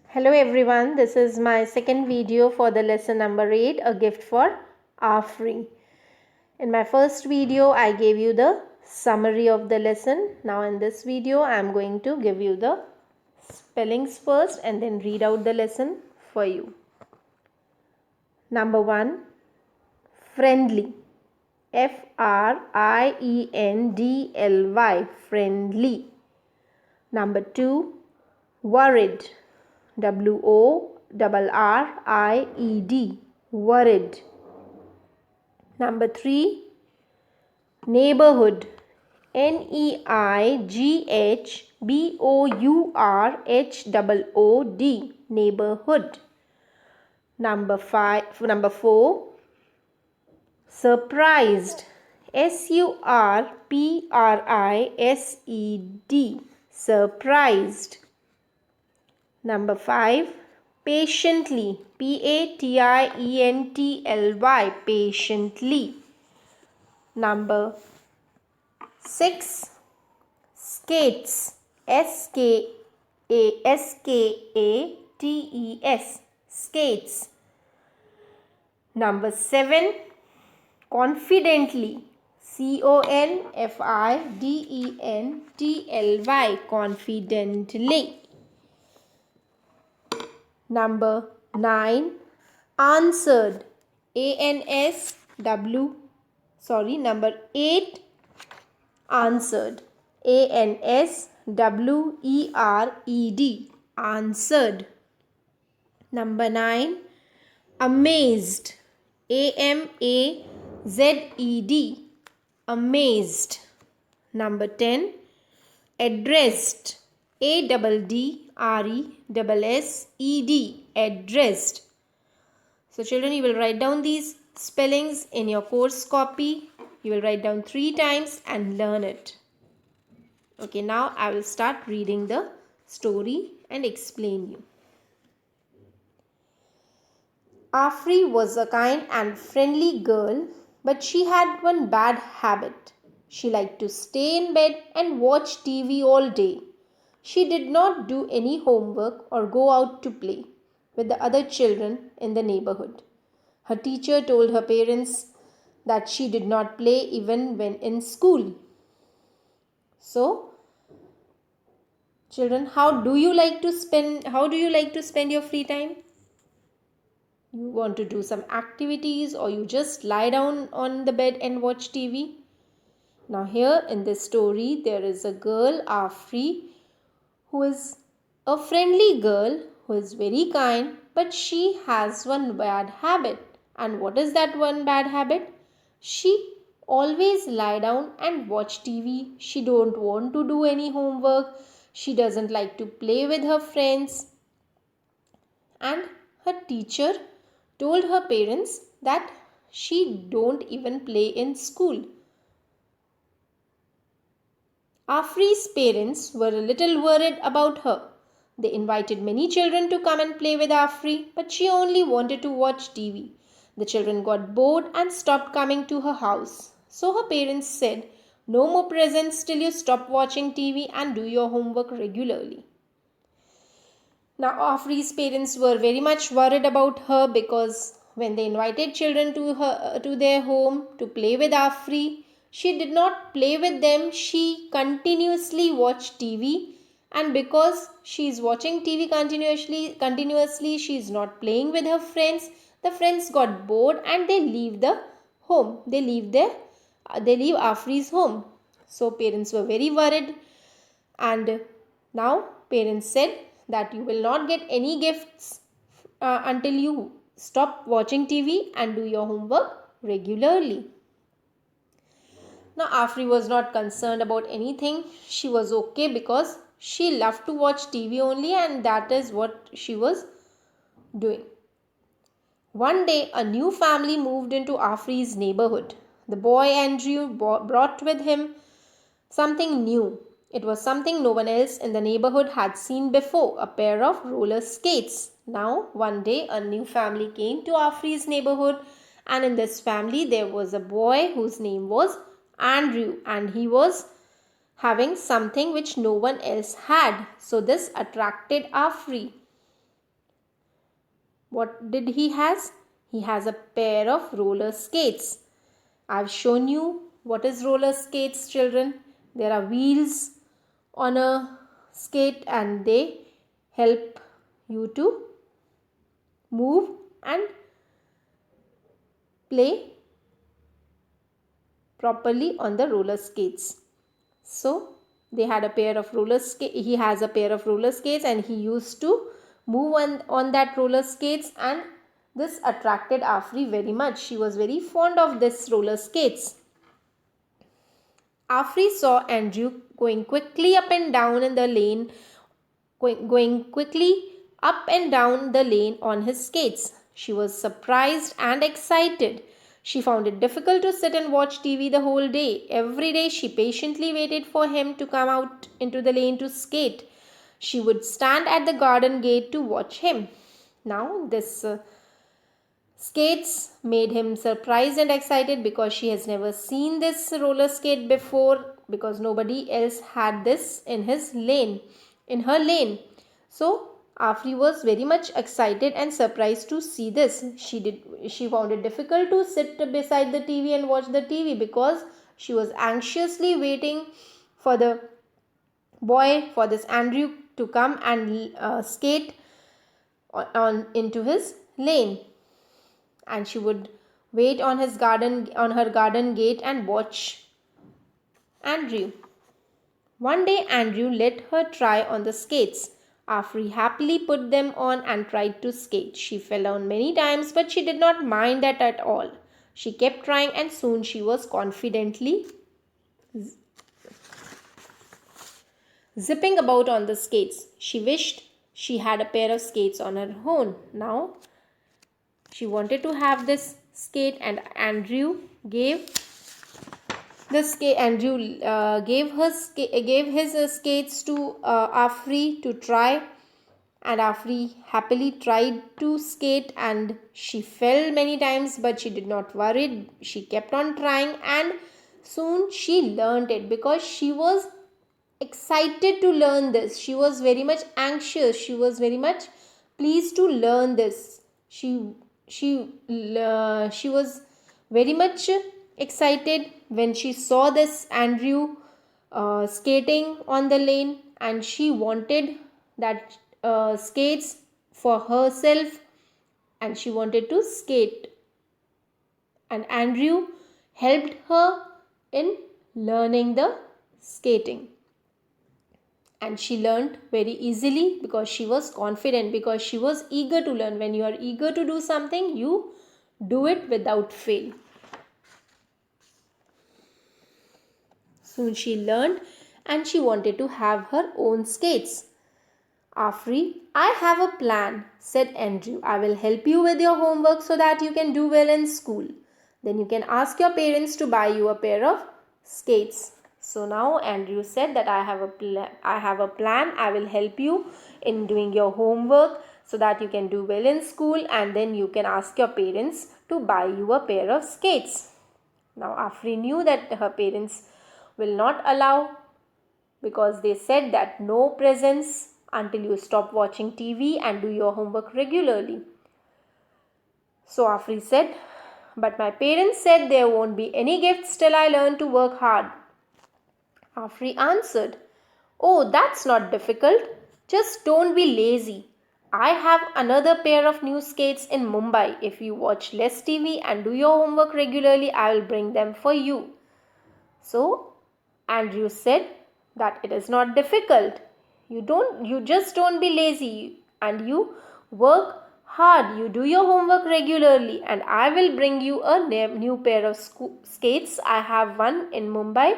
Hello everyone, this is my second video for the lesson number 8, a gift for Afri. In my first video, I gave you the summary of the lesson. Now in this video, I am going to give you the spellings first and then read out the lesson for you. Number 1, friendly. Friendly, friendly. Number 2, worried. WORRIED, worried. Number 3, neighborhood. NEIGHBOURHOOD, neighborhood. Number 4, surprised. SURPRISED, surprised. Number 5, patiently. PATIENTLY, patiently. Number 6, skates. SKATES, skates. Number 7, confidently. CONFIDENTLY, confidently. Number 9, answered. Number 8, answered. ANSWERED, answered. Number 9, amazed. AMAZED, amazed. Number 10, addressed. ADDRESSED, addressed. So children, you will write down these spellings in your course copy. You will write down 3 times and learn it. Okay, now I will start reading the story and explain you. Afri was a kind and friendly girl, but she had one bad habit. She liked to stay in bed and watch TV all day. She did not do any homework or go out to play with the other children in the neighborhood. Her teacher told her parents that she did not play even when in school. So, children, how do you like to spend your free time? You want to do some activities or you just lie down on the bed and watch TV? Now here in this story, there is a girl, Afri, who is a friendly girl, who is very kind, but she has one bad habit. And what is that one bad habit? She always lie down and watch TV. She don't want to do any homework. She doesn't like to play with her friends. And her teacher told her parents that she don't even play in school. Afri's parents were a little worried about her. They invited many children to come and play with Afri, but she only wanted to watch TV. The children got bored and stopped coming to her house. So her parents said, "No more presents till you stop watching TV and do your homework regularly." Now Afri's parents were very much worried about her because when they invited children to their home to play with Afri, she did not play with them. She continuously watched TV, and because she is watching TV continuously, she is not playing with her friends. The friends got bored and they leave the home. They leave Afri's home. So parents were very worried, and now parents said that you will not get any gifts until you stop watching TV and do your homework regularly. Now Afri was not concerned about anything. She was okay because she loved to watch TV only, and that is what she was doing. One day a new family moved into Afri's neighborhood. The boy Andrew brought with him something new. It was something no one else in the neighborhood had seen before, a pair of roller skates. Now, one day, a new family came to Afri's neighborhood, and in this family, there was a boy whose name was Andrew, and he was having something which no one else had. So, this attracted Afri. What did he has? He has a pair of roller skates. I've shown you what is roller skates, children. There are wheels on a skate and they help you to move and play properly on the roller skates. So they had a pair of roller skates. He has a pair of roller skates and he used to move on that roller skates, and this attracted Afri very much. She was very fond of this roller skates. Afri saw Andrew going quickly up and down in the lane, going quickly up and down the lane on his skates. She was surprised and excited. She found it difficult to sit and watch TV the whole day. Every day she patiently waited for him to come out into the lane to skate. She would stand at the garden gate to watch him. Now, this skates made him surprised and excited because she has never seen this roller skate before, because nobody else had this in her lane. So Afri was very much excited and surprised to see this. She found it difficult to sit beside the TV and watch the TV because she was anxiously waiting for the boy, for this Andrew, to come and skate on into his lane, and she would wait on her garden gate and watch Andrew. One day Andrew let her try on the skates. Afri happily put them on and tried to skate. She fell down many times, but she did not mind that at all. She kept trying and soon she was confidently zipping about on the skates. She wished she had a pair of skates on her own. Now she wanted to have this skate, and Andrew gave gave his skates to Afri to try, and Afri happily tried to skate, and she fell many times, but she did not worry. She kept on trying, and soon she learned it because she was excited to learn this. She was very much anxious. She was very much pleased to learn this. She was very much excited when she saw this Andrew skating on the lane, and she wanted that skates for herself, and she wanted to skate, and Andrew helped her in learning the skating, and she learned very easily because she was confident, because she was eager to learn. When you are eager to do something, you do it without fail. Soon she learned and she wanted to have her own skates. Afri, I have a plan, said Andrew. I will help you with your homework so that you can do well in school. Then you can ask your parents to buy you a pair of skates. So now Andrew said that I have a plan. I will help you in doing your homework so that you can do well in school, and then you can ask your parents to buy you a pair of skates. Now Afri knew that her parents will not allow, because they said that no presents until you stop watching TV and do your homework regularly. So Afri said, but my parents said there won't be any gifts till I learn to work hard. Afri answered, oh, that's not difficult. Just don't be lazy. I have another pair of new skates in Mumbai. If you watch less TV and do your homework regularly, I will bring them for you. So Andrew said that it is not difficult. You just don't be lazy and you work hard. You do your homework regularly, and I will bring you a new pair of skates. I have one in Mumbai.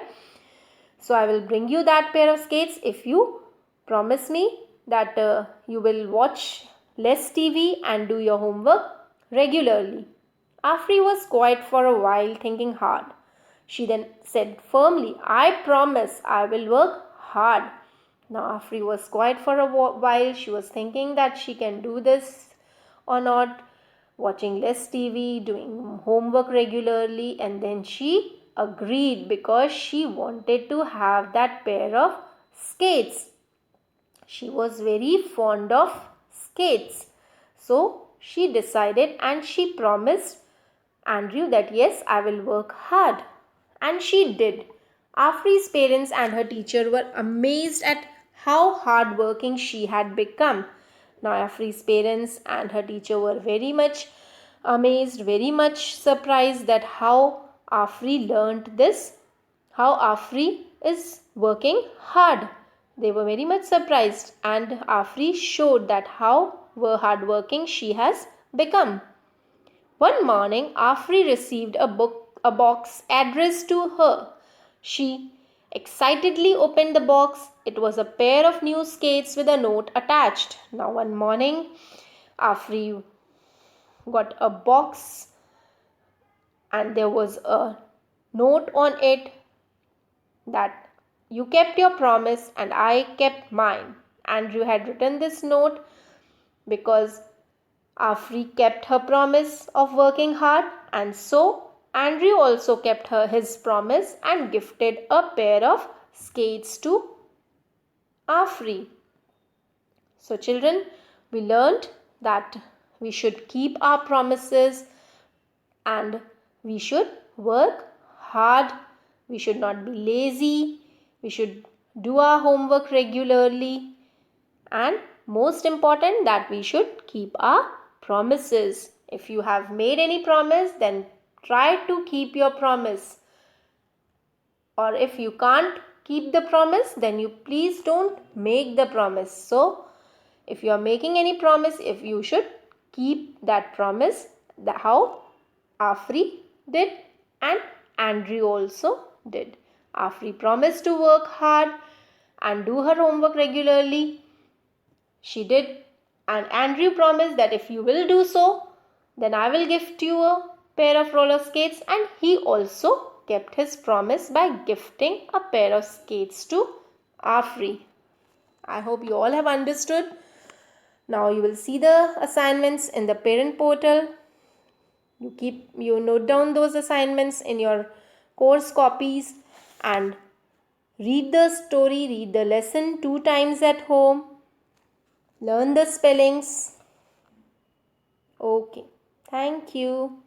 So I will bring you that pair of skates if you promise me that you will watch less TV and do your homework regularly. Afri was quiet for a while, thinking hard. She then said firmly, I promise I will work hard. Now Afri was quiet for a while. She was thinking that she can do this or not, watching less TV, doing homework regularly, and then she agreed because she wanted to have that pair of skates. She was very fond of skates. So she decided and she promised Andrew that yes, I will work hard. And she did. Afri's parents and her teacher were amazed at how hardworking she had become. Now, Afri's parents and her teacher were very much amazed, very much surprised that how Afri learnt this, how Afri is working hard. They were very much surprised, and Afri showed that how hardworking she has become. One morning, Afri received a box addressed to her. She excitedly opened the box. It was a pair of new skates with a note attached. Now, one morning, Afri got a box and there was a note on it that you kept your promise and I kept mine. Andrew had written this note because Afri kept her promise of working hard, and so Andrew also kept his promise and gifted a pair of skates to Afri. So children, we learned that we should keep our promises and we should work hard. We should not be lazy. We should do our homework regularly. And most important, that we should keep our promises. If you have made any promise, then try to keep your promise. Or if you can't keep the promise, then you please don't make the promise. So, if you are making any promise, if you should keep that promise, how Afri did and Andrew also did. Afri promised to work hard and do her homework regularly. She did, and Andrew promised that if you will do so, then I will gift you a pair of roller skates, and he also kept his promise by gifting a pair of skates to Afri. I hope you all have understood. Now you will see the assignments in the parent portal. You note down those assignments in your course copies and read the story, read the lesson 2 times at home. Learn the spellings. Okay. Thank you.